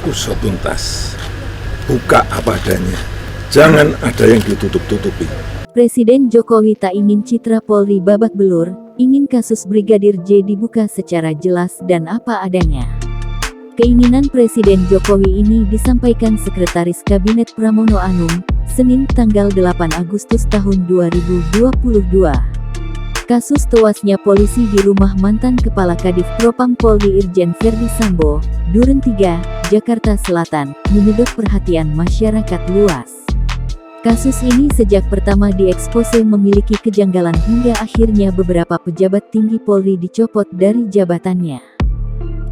usut tuntas. Buka apa adanya. Jangan ada yang ditutup-tutupi. Presiden Jokowi tak ingin citra Polri babak belur, ingin kasus Brigadir J dibuka secara jelas dan apa adanya. Keinginan Presiden Jokowi ini disampaikan Sekretaris Kabinet Pramono Anung, Senin tanggal 8 Agustus tahun 2022. Kasus tewasnya polisi di rumah mantan Kepala Kadif Propam Polri Irjen Verdi Sambo, Duren 3, Jakarta Selatan, menyedot perhatian masyarakat luas. Kasus ini sejak pertama diekspose memiliki kejanggalan hingga akhirnya beberapa pejabat tinggi Polri dicopot dari jabatannya.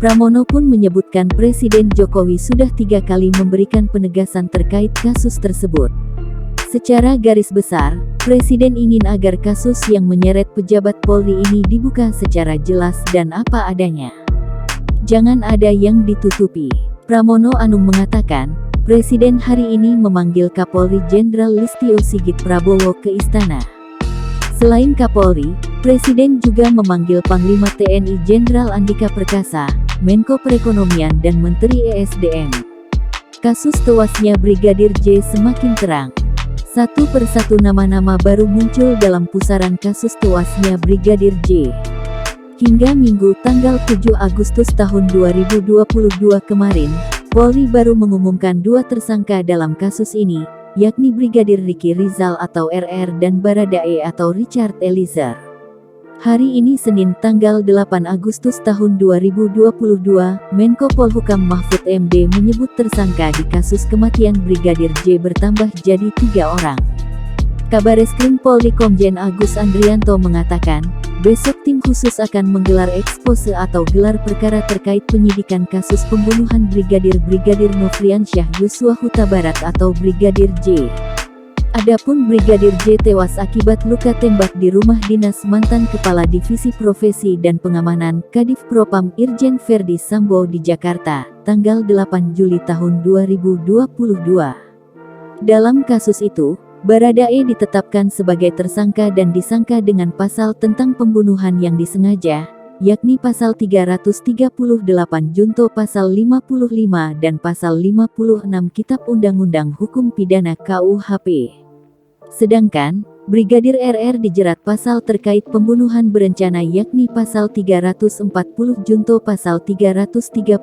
Pramono pun menyebutkan Presiden Jokowi sudah 3 kali memberikan penegasan terkait kasus tersebut. Secara garis besar, Presiden ingin agar kasus yang menyeret pejabat Polri ini dibuka secara jelas dan apa adanya. Jangan ada yang ditutupi. Pramono Anung mengatakan, Presiden hari ini memanggil Kapolri Jenderal Listio Sigit Prabowo ke istana. Selain Kapolri, Presiden juga memanggil Panglima TNI Jenderal Andika Perkasa, Menko Perekonomian dan Menteri ESDM. Kasus tewasnya Brigadir J semakin terang. Satu persatu nama-nama baru muncul dalam pusaran kasus tewasnya Brigadir J. Hingga Minggu tanggal 7 Agustus tahun 2022 kemarin, Polri baru mengumumkan 2 tersangka dalam kasus ini, yakni Brigadir Ricky Rizal atau RR dan Baradae atau Richard Eliezer. Hari ini Senin tanggal 8 Agustus tahun 2022, Menko Polhukam Mahfud MD menyebut tersangka di kasus kematian Brigadir J bertambah jadi 3 orang. Kabareskrim Polri Komjen Agus Andrianto mengatakan, besok tim khusus akan menggelar ekspose atau gelar perkara terkait penyidikan kasus pembunuhan Brigadir Nofriansyah Yosua Huta Barat atau Brigadir J. Adapun Brigadir J tewas akibat luka tembak di rumah dinas mantan Kepala Divisi Profesi dan Pengamanan Kadif Propam Irjen Verdi Sambo di Jakarta, tanggal 8 Juli tahun 2022. Dalam kasus itu, Baradae ditetapkan sebagai tersangka dan disangka dengan pasal tentang pembunuhan yang disengaja, yakni pasal 338 junto pasal 55 dan pasal 56 Kitab Undang-Undang Hukum Pidana KUHP. Sedangkan, Brigadir RR dijerat pasal terkait pembunuhan berencana yakni pasal 340 junto pasal 338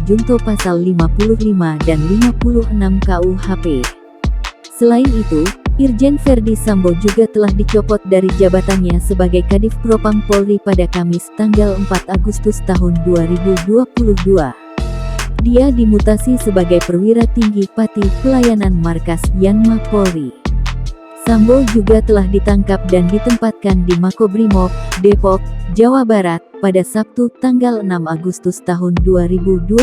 junto pasal 55 dan 56 KUHP. Selain itu, Irjen Verdi Sambo juga telah dicopot dari jabatannya sebagai Kadif Propam Polri pada Kamis tanggal 4 Agustus tahun 2022. Dia dimutasi sebagai perwira tinggi Pati Pelayanan Markas Yanma Polri. Sambo juga telah ditangkap dan ditempatkan di Makobrimob, Depok, Jawa Barat, pada Sabtu tanggal 6 Agustus tahun 2022.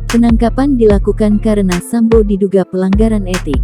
Penangkapan dilakukan karena Sambo diduga pelanggaran etik.